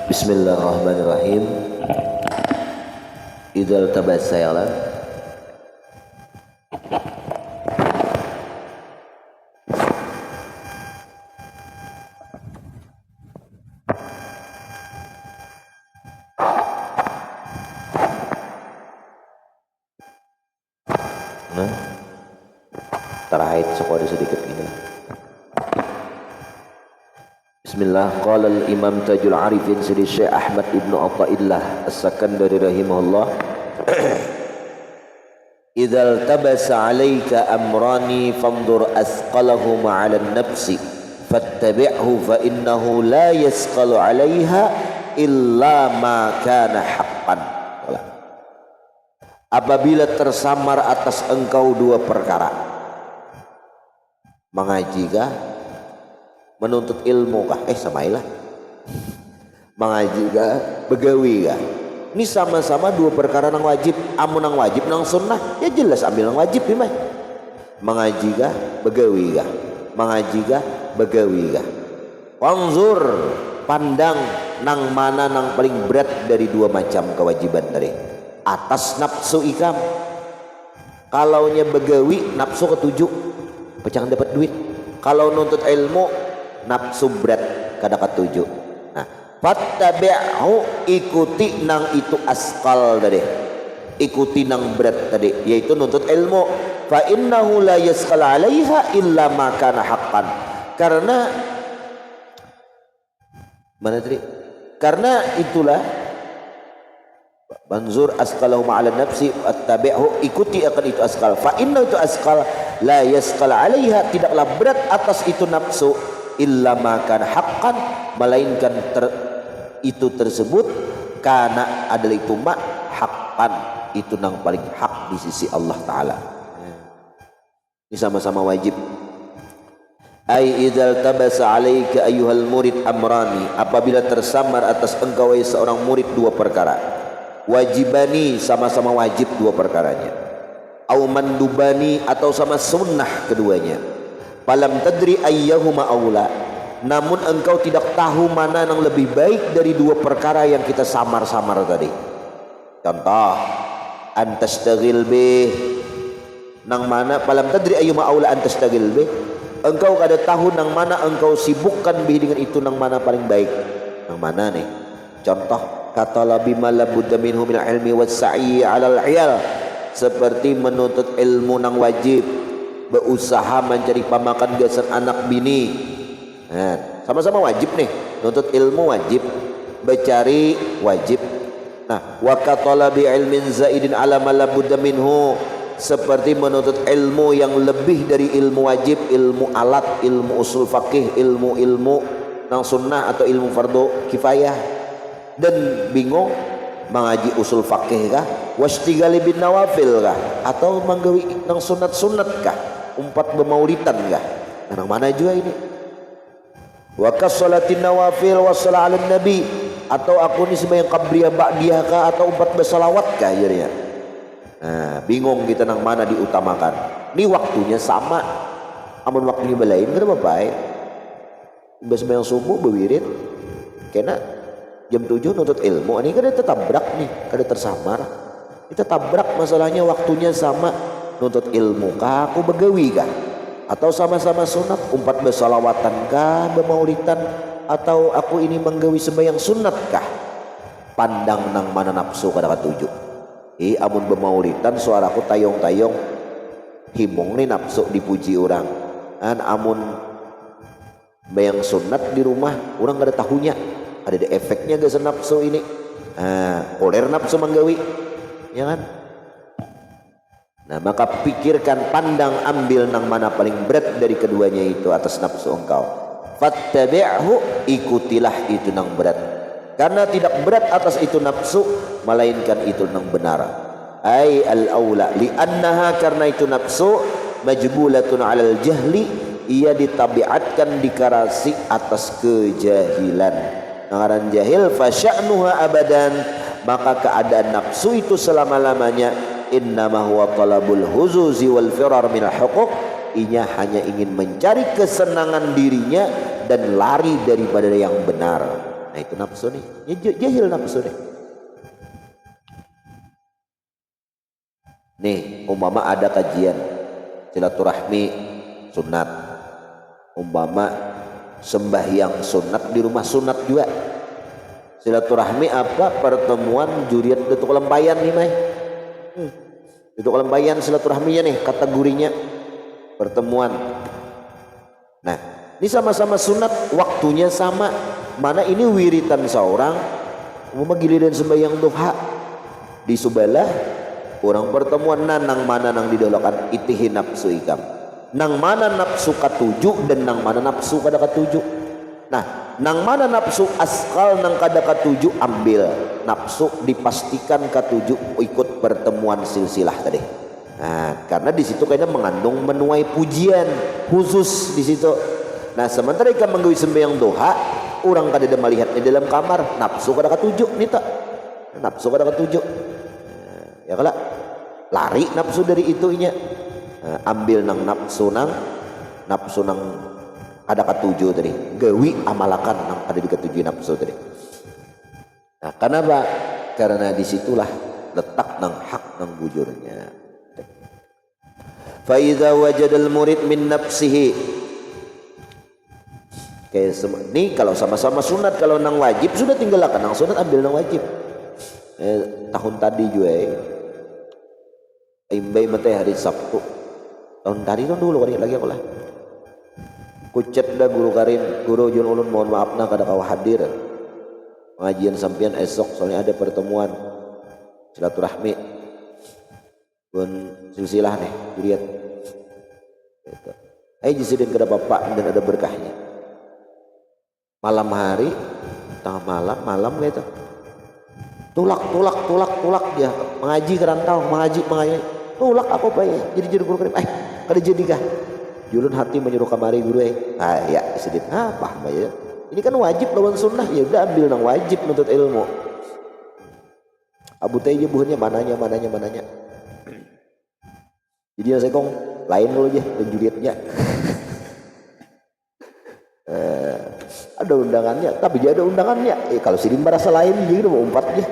Bismillahirrahmanirrahim. Idzal tabassayala terhaid sekolah sedikit gini. Bismillah. Qala al-Imam Tajul Arifin Sidi Syekh Ahmad Ibnu Athaillah As-Sakandari rahimahullah. Idzal tabasa 'alaika amrani fanzur asqalahuma 'ala an-nafsi fattabi'hu fa innahu la yasqalu 'alaiha illa ma kana haqqan. Apabila tersamar atas engkau dua perkara, mengaji kah, menuntut ilmu kah? Samailah. Mengaji kah, begawi kah? Ini sama-sama dua perkara nang wajib. Amun nang wajib nang sunnah, ya jelas ambil nang wajib ya mah. Mengaji kah, begawi kah? Mengaji kah, begawi kah? Wanzur, pandang nang mana nang paling berat dari dua macam kewajiban tadi. Atas nafsu ikam. Kalaunya begawi, nafsu ketujuh, pecah dapat duit. Kalau nuntut ilmu, nafsu berat kada ketujuh. Nah, fattabi'hu, ikuti nang itu askal tadi, ikuti nang berat tadi, yaitu nuntut ilmu. Fa innahu la yasqal 'alaiha illa ma kana haqqan. Karena mana tadi? Karena itulah banzur asqalahu ma'ala nafsi attabi'hu, ikuti akan itu askal. Fa inna itu askal la yasqal 'alaiha, tidaklah berat atas itu nafsu illa ma kana haqqan, melainkan itu tersebut karena adalah itu mak haqqan, itu nang paling hak di sisi Allah Ta'ala. Ini sama-sama wajib. Ai idzal tabasa 'alaika ayyuhal murid amrani, apabila tersamar atas engkau wahai seorang murid dua perkara. Wajibani, sama-sama wajib dua perkaranya. Au mandubani, atau sama sunnah keduanya. Falam tadri ayyahuma aula, namun engkau tidak tahu mana yang lebih baik dari dua perkara yang kita samar-samar tadi. Contoh, antastagil bih, nang mana falam tadri ayyuma aula antastagil bih, engkau kada tahu nang mana engkau sibukkan bih dengan itu, nang mana paling baik. Nang mana nih? Contoh, kata labi malabudda minhu min ilmi was-sa'i 'alal 'iyal, seperti menuntut ilmu nang wajib, berusaha mencari pamakan gasan anak bini. Nah, sama-sama wajib nih, nuntut ilmu wajib, bercari wajib. Nah, wa katalabi ilmin zaidin ala malabudda minhu, seperti menuntut ilmu yang lebih dari ilmu wajib, ilmu alat, ilmu usul fakih, ilmu nang sunnah atau ilmu fardu kifayah. Dan bingung mengaji usul fakih kah, wastigali bin nawafil kah, atau menggawi nang sunat-sunat kah, umpat bemaulitan kah? Nang mana juga ini? Wa kasalatin nawafil wa shala 'alan nabi, atau aku ni sembahyang qabliyah ba'diyah kah, atau umpat bersalawat kah jadinya. Nah, bingung kita nang mana diutamakan. Ini waktunya sama, amun waktunya belain kenapa baik? Sembahyang subuh bewirid kena jam 7 nuntut ilmu, ini kada tertabrak nih, kada tersamar. Kita tabrak masalahnya, waktunya sama, nuntut ilmu kah, aku begawi kah, atau sama-sama sunat, umpat bersalawatan kah, bermaulitan, atau aku ini menggawi sembahyang sunat kah. Pandang nang mana nafsu kada ketuju. Amun bermaulitan suaraku tayong-tayong, himong nih nafsu dipuji orang. Amun bayang sunat di rumah, orang kada tahunya, ada efeknya gak nafsu ini. Koler nafsu menggawi, ya kan? Nah, maka pikirkan, pandang, ambil nang mana paling berat dari keduanya itu atas nafsu engkau. Fattabi'hu, ikutilah itu nang berat, karena tidak berat atas itu nafsu, melainkan itu nang benar. Ai al-aula, li'annaha, karena itu nafsu majbulatun 'alal jahli, ia ditabiatkan, dikarasi atas kejahilan. Ngaran jahil, fasya'nuha abadan, maka keadaan nafsu itu selama-lamanya innama huwa talabul huzuzi wal firar minal huquq, inya hanya ingin mencari kesenangan dirinya dan lari daripada yang benar. Nah itu nafsu nih, jahil nafsu nih. Nih umpama ada kajian silaturahmi sunat, umpama sembahyang sunat di rumah sunat juga. Silaturahmi apa? Pertemuan juriat untuk lembayan nih Mai. Untuk lembayan silaturahminya nih kategorinya pertemuan. Nah ini sama-sama sunat, waktunya sama. Mana ini wiritan seorang umpama giliran sembahyang duha di sebelah orang pertemuan nang mana nang didolakan itihi nafsu ikam, nang mana nafsu katuju dan nang mana nafsu kada katuju. Nah nang mana nafsu askal nang kada katuju ambil, nafsu dipastikan katuju ikut pertemuan silsilah tadi. Nah karena di situ kayaknya mengandung menuai pujian khusus di situ. Nah sementara ikan menggawi sembahyang doha orang kada melihatnya dalam kamar, nafsu kada katuju nih tak, nafsu kada katuju. Ya kalau lari nafsu dari itunya, ambil nang nafsu nang ada ketujuh tadi, gawi amalakan nang ada di ketujuh nafsu tadi. Nah kenapa? Karena disitulah letak nang hak nang bujurnya. Fa idza wajadal murid min nafsihi, kayak ini kalau sama-sama sunat, kalau nang wajib sudah tinggalkan nang sunat, ambil nang wajib. Tahun tadi juga Imbai mati hari Sabtu tahun tadi tahun dulu kali lagi aku lah kucet dah guru Karim, guru Jun Ulun mohon maaf nah kada kau hadir pengajian sampian esok soalnya ada pertemuan silaturahmi pun silsilah nih dilihat gitu. Jisidin kepada bapak dan ada berkahnya malam hari tengah malam gitu tulak dia mengaji kerantau mengaji tulak aku baik jadi guru Karim kada jadi kah julun hati menyuruh kamari guru ya sedikit apa ya ini kan wajib lawan sunnah ya udah ambil nang wajib nuntut ilmu abu teh buahnya mananya jadi saya kong lain dulu aja dan julietnya ada undangannya tapi dia ada undangannya kalau sidim merasa lain jadi mau umpatnya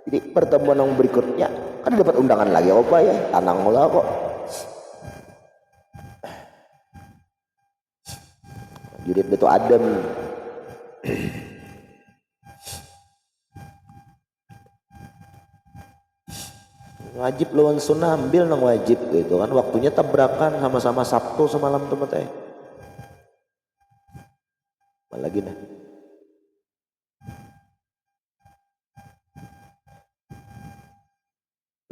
jadi pertemuan yang berikutnya kan dapat undangan lagi apa ya tanang lah kok jurit itu adem wajib lawan sunnah ambil nang wajib gitu kan waktunya tabrakan sama-sama Sabtu semalam teman teh lagi dah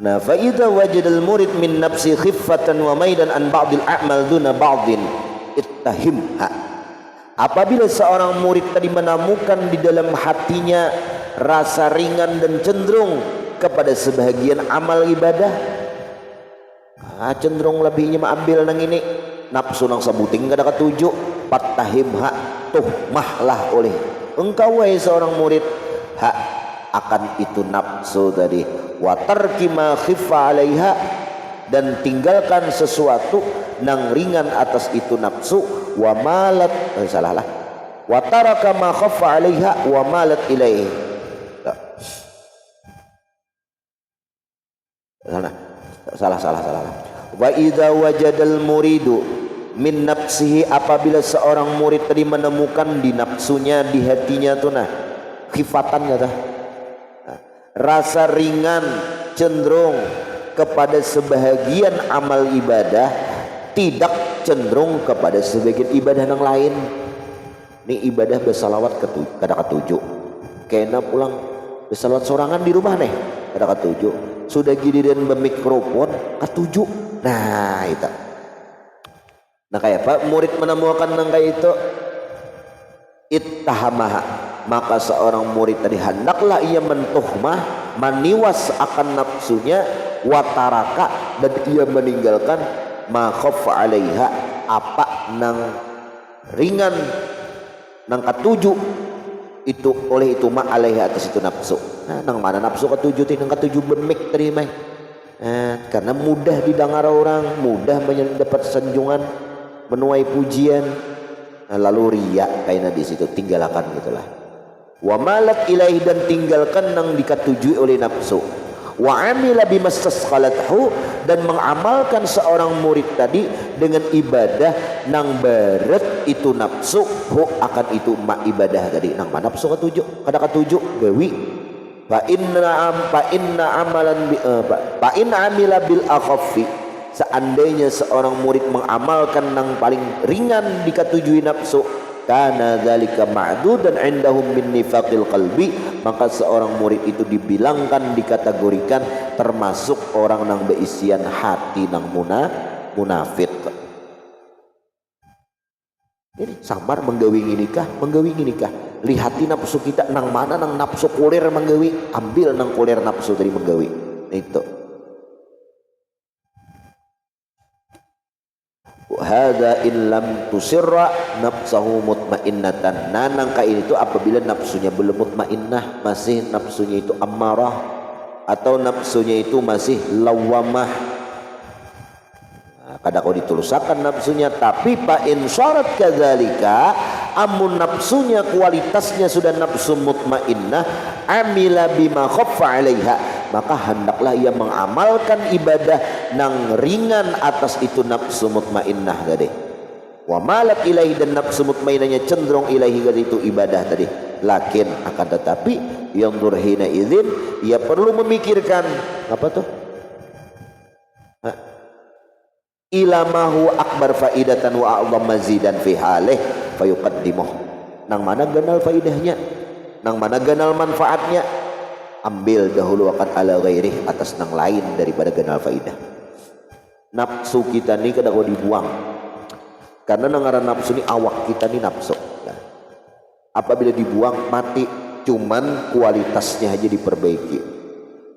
nah fa idza wajadal murid min nafsi khiffatan wa maidan an ba'dil a'mal duna ba'din ittahimha apabila seorang murid tadi menemukan di dalam hatinya rasa ringan dan cenderung kepada sebahagian amal ibadah cenderung lebihnya mengambil nang ini nafsu nang sabuting kada katuju patahimha tuhmahlah oleh engkau wahai seorang murid hak akan itu nafsu tadi wa tarki ma khiffa alaiha dan tinggalkan sesuatu nang ringan atas itu nafsu wa malat salah wa taraka ma khaffa alaiha wa malat ilaihi salah wa idza wajadal muridu min nafsihi apabila seorang murid tadi menemukan di nafsunya di hatinya tuh nah khifatan kata rasa ringan cenderung kepada sebahagian amal ibadah tidak cenderung kepada sebagian ibadah yang lain ini ibadah bersalawat kada ketujuh kena pulang bersalawat sorangan di rumah nih kada ketujuh sudah giliran bermikrofon ketujuh nah itu nah kayak apa murid menemukan nang kayak itu ittahamah maka seorang murid tadi hendaklah ia mentuhmah maniwas akan nafsunya wataraka dan ia meninggalkan ma khaffa alaiha apa nang ringan nang ketujuh itu oleh itu ma alaiha atas itu nafsu nah, nang mana nafsu ketujuh nang ketujuh bermik terima karena mudah didengar orang mudah mendapat sanjungan menuai pujian lalu riya kaina di situ tinggalkan gitulah. Wa malat ilaihi dan tinggalkan nang dikatujui oleh nafsu. Wa amila bimastasqalathu dan mengamalkan seorang murid tadi dengan ibadah nang beret itu nafsu hu akan itu mak ibadah tadi nang mana nafsu katuju kada katuju gawi fa inna amalan fa in amila bil akhaffi seandainya seorang murid mengamalkan nang paling ringan dikatujui nafsu kana dzalika ma'dudan indahum min nifaqil qalbi maka seorang murid itu dibilangkan dikategorikan termasuk orang nang beisian hati nang munafik. Ini samar menggawi nikah lihati nafsu kita nang mana nang nafsu kulir menggawi ambil nang kulir nafsu dari menggawi itu. Hadza in lam tusirra nafsahu mutmainnatan. Nanang kain itu apabila nafsunya belum mutmainnah, masih nafsunya itu ammarah atau nafsunya itu masih lawamah. Nah, kadang kau ditulusakan nafsunya tapi pa in syarat kadzalika amun nafsunya kualitasnya sudah nafsu mutmainnah amila bima khaffa 'alaiha maka hendaklah ia mengamalkan ibadah nang ringan atas itu nafsu mutmainnah tadi. Wa malat ilaihi dan nafsu mutmainnahnya cenderung ilaihi tadi itu ibadah tadi. Lakin akan tetapi yang durhina izin ia perlu memikirkan apa tuh? Ilamahu akbar faidatan wa a'zam mazidan fi halih fayuqaddimuh. Nang mana ganal faidahnya? Nang mana ganal manfaatnya? Ambil dahulu akan ala ghairih atas nang lain daripada ganal faidah. Nafsu kita ni kada kau dibuang karena nangaran nafsu ni awak kita ni nafsu. Nah, apabila dibuang mati cuman kualitasnya aja diperbaiki.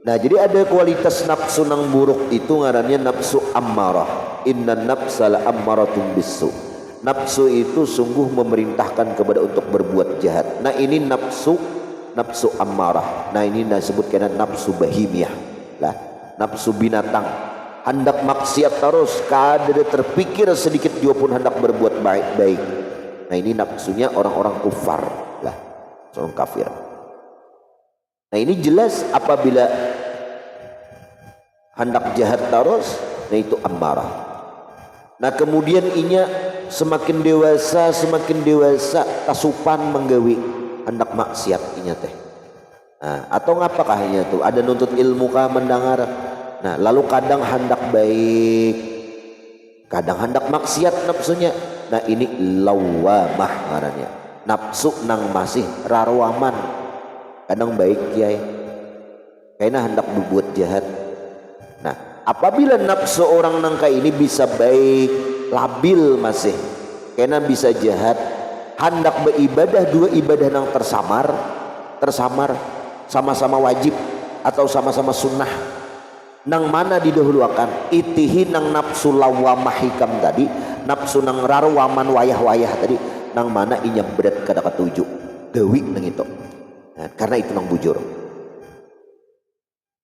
Nah jadi ada kualitas nafsu nang buruk itu ngarannya nafsu ammarah. Inna nafsa la ammaratum bisu. Nafsu itu sungguh memerintahkan kepada untuk berbuat jahat. Nah ini nafsu ammarah. Nah ini disebut kena nafsu bahimiyah lah, nafsu binatang hendak maksiat terus kada terpikir sedikit juga pun hendak berbuat baik. Nah ini nafsunya orang-orang kufar lah, orang kafir. Nah ini jelas apabila hendak jahat terus, nah itu ammarah. Nah kemudian inya semakin dewasa tasupan menggawi hendak maksiat inya teh. Nah, atau ngapakah inya tuh ada nuntut ilmu kah mendengar. Nah lalu kadang hendak baik kadang hendak maksiat nafsunya. Nah ini lawamah ngarannya, nafsu nang masih rarwaman kadang baik kiai kayaknya hendak berbuat jahat. Nah apabila nafsu orang nangka ini bisa baik labil masih kayaknya bisa jahat hendak beribadah dua ibadah nang tersamar sama-sama wajib atau sama-sama sunnah nang mana didahulukan itihi nang nafsu lawamah hikam tadi nafsu nang rarwaman wayah-wayah tadi nang mana inya berat kada ketujuh gawi nang itu. Nah, karena itu nang bujur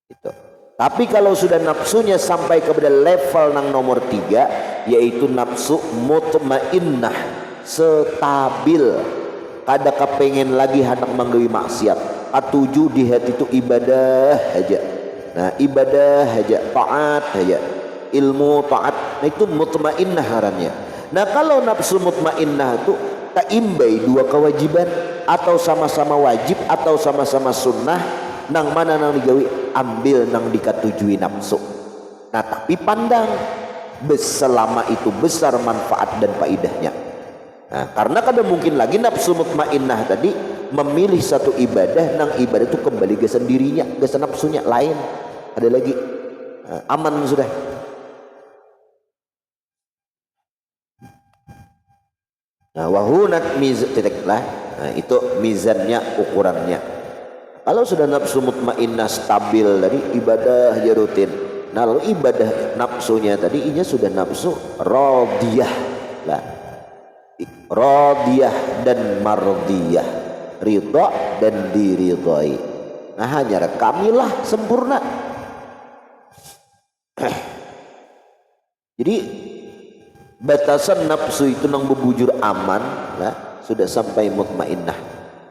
itu. Tapi kalau sudah nafsunya sampai kepada level nang nomor 3 yaitu nafsu mutmainnah stabil kada kepengen lagi hendak menggawi maksiat atuju di hati itu ibadah aja. Nah ibadah aja taat aja ilmu taat. Nah itu mutmainnah harannya. Nah kalau nafsu mutmainnah itu tak imbai dua kewajiban atau sama-sama wajib atau sama-sama sunnah nang mana nang digawi ambil nang dikatujui nafsu. Nah tapi pandang selama itu besar manfaat dan faidahnya. Nah karena kada mungkin lagi nafsu mutmainnah tadi memilih satu ibadah nang ibadah itu kembali ke sendirinya ke nafsunya lain ada lagi. Nah, aman sudah. Nah wahunat mizanlah. Nah itu mizannya ukurannya. Kalau sudah nafsu mutmainnah stabil tadi ibadah aja rutin. Nah lalu ibadah nafsunya tadi inya sudah nafsu radiyah lah, radiyah dan mardiyah, ridha dan diridhai. Nah hanya kamilah sempurna. Jadi batasan nafsu itu nang bebujur aman lah, sudah sampai mutmainnah.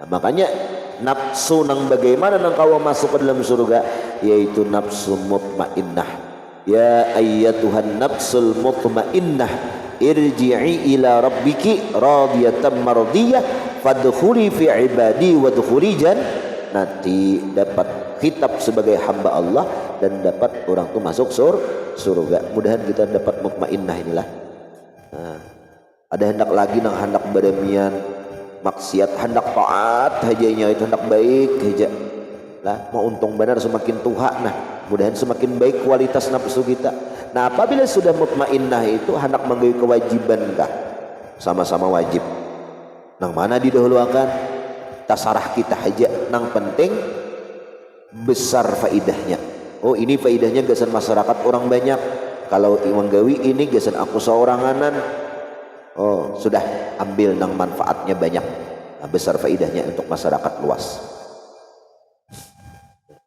Nah, makanya nafsu nang bagaimana nang kau masuk ke dalam surga, yaitu nafsu mutmainnah. Ya ayyatuhan nafsul mutmainnah irji'i ila rabbiki radiyatan mardiyah fadkhuli fi ibadi wadkhuli jannati. Dapat khitab sebagai hamba Allah dan dapat orang itu masuk surga. Mudahan kita dapat mutmainnah inilah. Nah, ada hendak lagi nang hendak beremian maksiat, hendak taat hajanya itu hendak baik haja lah, mau untung benar semakin tuha. Nah, mudahan semakin baik kualitas nafsu kita. Nah, apabila sudah mutmainnah itu hendak menggawi kewajiban kah? Sama-sama wajib. Nang mana didahulukan? Tasarah kita haja nang penting besar faidahnya. Oh, ini faidahnya gasan masyarakat orang banyak. Kalau menggawi ini gasan aku seoranganan. Oh, sudah ambil nang manfaatnya banyak. Nah, besar faidahnya untuk masyarakat luas.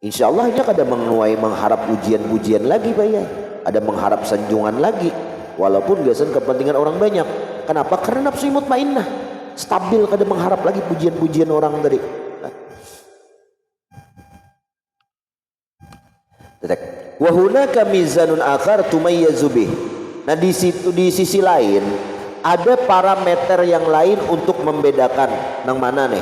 Insya Allah ini kada menuai mengharap pujian-pujian lagi Pak ya. Ada mengharap sanjungan lagi. Walaupun gasan kepentingan orang banyak. Kenapa? Karena nafsu mutmainnah stabil, kada mengharap lagi pujian-pujian orang tadi. Wa hunaka mizanun akhar tumayyazu bih. Nah, di situ di sisi lain ada parameter yang lain untuk membedakan. Nang mana nih?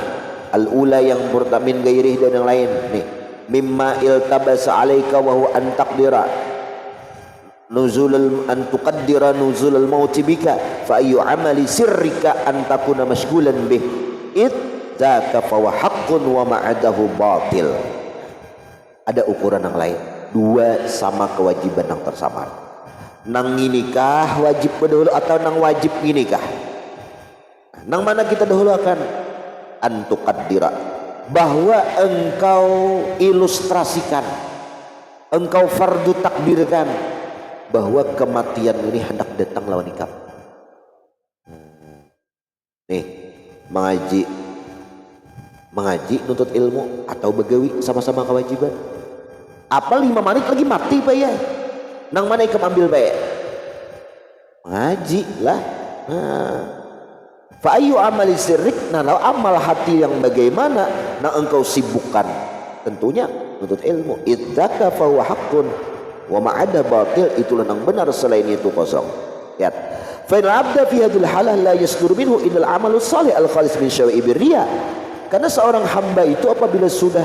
Al-ula yang murtamin gairih dan yang lain nih. Mimma iltabasa alaika wa huwa an taqdira nuzul an tuqaddira nuzul al-maut bika fa ayu amali sirrika an takuna mashghulan bih idzaka fa wa haqqun wa ma'adahu batil. Ada ukuran yang lain. Dua sama kewajiban yang tersamar. Nang inikah wajib berdahulu atau nang wajib inikah? Nang mana kita dahulu akan antuqaddira, bahwa engkau ilustrasikan, engkau fardu takdirkan bahwa kematian ini hendak datang lawan ikam. Nih, mengaji nuntut ilmu atau begawi sama-sama kewajiban. Apa 5 menit lagi mati Pak ya? Nang mana ikam ambil Pak ya? Ngaji lah. Nah, fa ayu amali sirrik, nah amal hati yang bagaimana? Nah, engkau sibukkan tentunya nuntut ilmu. Idzaka fa huwa haqqun wa ma'ada batil, itulah yang benar, selain itu kosong. Lihat. Fa in abda fi hadhil halah la yasdur minhu illa al-amalu salih al-khalis min syawa'ibir riya. Karena seorang hamba itu apabila sudah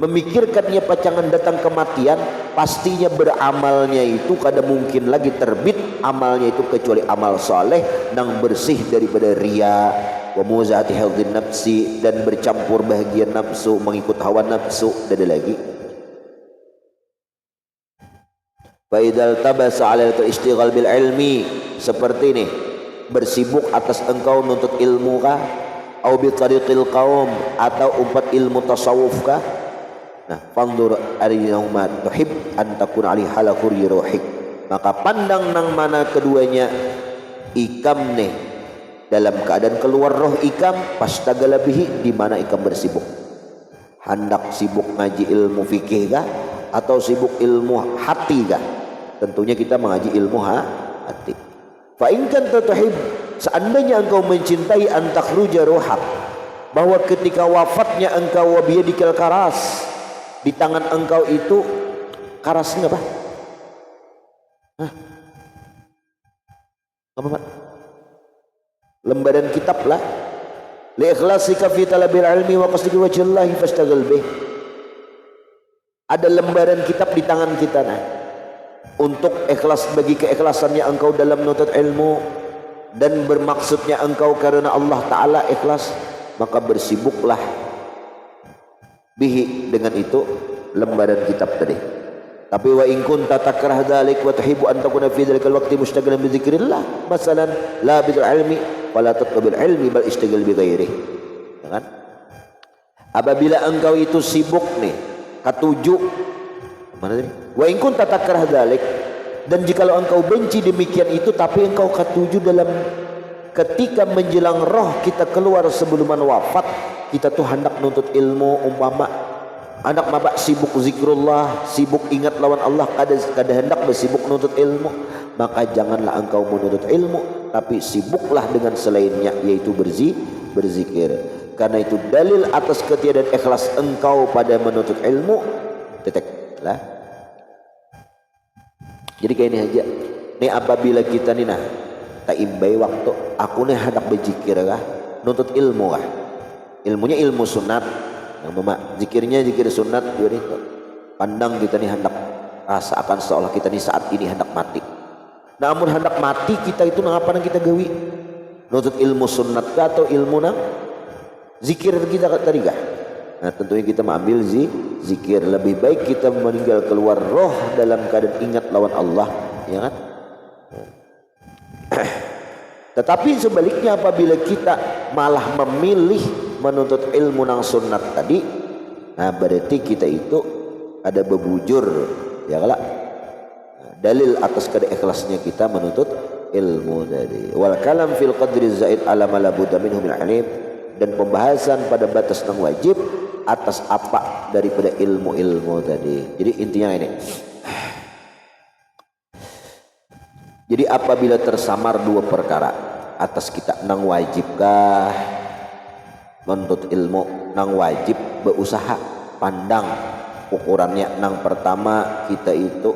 memikirkannya pacangan datang kematian, pastinya beramalnya itu kada mungkin lagi terbit amalnya itu kecuali amal soleh nang bersih daripada riya wa muzati hadzin nafsi, dan bercampur bahagian nafsu, mengikut hawa nafsu. Dan ada lagi faidal tabasa ala al-istighal bil ilmi, seperti ini bersibuk atas engkau nuntut ilmu kah, au bi tariqil qaum, atau umpat ilmu tasawuf kah. Nah, fanzur ayyuma tuhib an takuna ali halakur ruhik, maka pandang nang mana keduanya ikam nih dalam keadaan keluar roh ikam, pastagala bihi, di mana ikam bersibuk. Hendak sibuk ngaji ilmu fikih kah atau sibuk ilmu hati kah? Tentunya kita mengaji ilmu hati. Fa in kunta tuhib, seandainya engkau mencintai an takhruja ruhak, bahwa ketika wafatnya engkau wa biyadikal karas, di tangan engkau itu karasnya apa? Hah? Apa Pak? Lembaran kitab lah. Li ikhlasika fi talabil ilmi wa qasdika wajhillahi fastaghil bih. Ada lembaran kitab di tangan kita nah. Untuk ikhlas, bagi keikhlasannya engkau dalam menuntut ilmu dan bermaksudnya engkau karena Allah Ta'ala ikhlas, maka bersibuklah bihi, dengan itu lembaran kitab tadi. Tapi wa in kunta takrah dzalik wa tuhibbu an takuna fi dzalikal waqti mushtaghalan bi dzikrillah masalan la bil ilmi wala tatlubil ilmi bal istaghil bi ghairihi. Ya kan? Apabila engkau itu sibuk nih, ketujuh mana tadi? Wa in kunta takrah dzalik, dan jikalau engkau benci demikian itu, tapi engkau ketujuh dalam ketika menjelang roh kita keluar sebelum wafat, kita tuh hendak nuntut ilmu, umpama anak mabak sibuk zikrullah, sibuk ingat lawan Allah, kada hendak bersibuk menuntut ilmu, maka janganlah engkau menuntut ilmu, tapi sibuklah dengan selainnya, yaitu berzikir. Karena itu dalil atas ketiadaan ikhlas engkau pada menuntut ilmu. Tetek lah. Jadi kayak ini aja. Nih apabila kita nih nah tak imbai waktu, aku nih hendak berzikir kah, nuntut ilmu kah? Ilmunya ilmu sunat, yang mama zikirnya zikir sunat. Jadi pandang kita nih hendak rasakan seolah kita nih saat ini hendak mati. Namun hendak mati kita itu nang apa nang kita gawi? Nuntut ilmu sunat kah atau ilmu nang zikir kita tadi kah? Nah tentunya kita mengambil zikir. Lebih baik kita meninggal keluar roh dalam keadaan ingat lawan Allah, ya kan? Tetapi sebaliknya apabila kita malah memilih menuntut ilmu nang sunat tadi, nah berarti kita itu ada bebujur, ya kan? Dalil atas keikhlasnya kita menuntut ilmu tadi. Wal kalam fil qadri zaid ala ma la budda minhu min alim, dan pembahasan pada batas nang wajib atas apa daripada ilmu-ilmu tadi. Jadi intinya ini. Jadi apabila tersamar dua perkara atas kita nang wajibkah menuntut ilmu, nang wajib berusaha, pandang ukurannya. Nang pertama kita itu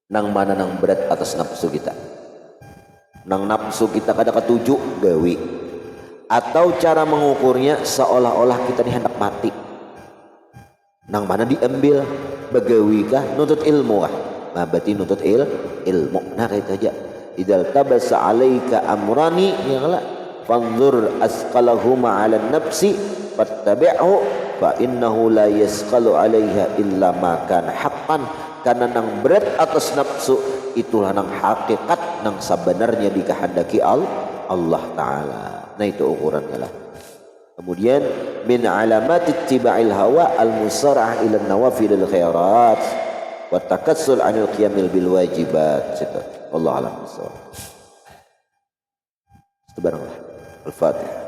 nang mana nang berat atas nafsu kita, nang nafsu kita kada ketuju gawi, atau cara mengukurnya seolah-olah kita ini hendak mati, nang mana diambil begawi kah nuntut ilmu kah? Nah berarti nuntut ilmu. Nah kayak itu aja. Idal tabasa alaika amrani, ya kala fanzur asqalahuma ala nafsi fattabi'hu fa innahu la yasqalu alaiha illa ma kana haqqan. Karena nang berat atas nafsu itulah nang hakikat nang sebenarnya dikehendaki Allah Ta'ala. Nah itu ukurannya lah. Kemudian min alamat ittiba'il hawa al-musara'ah ila nawafilil khairat wa takassul 'anil qiyamil bil wajibat. Allah alam. Subhanallah. Al-Fatihah.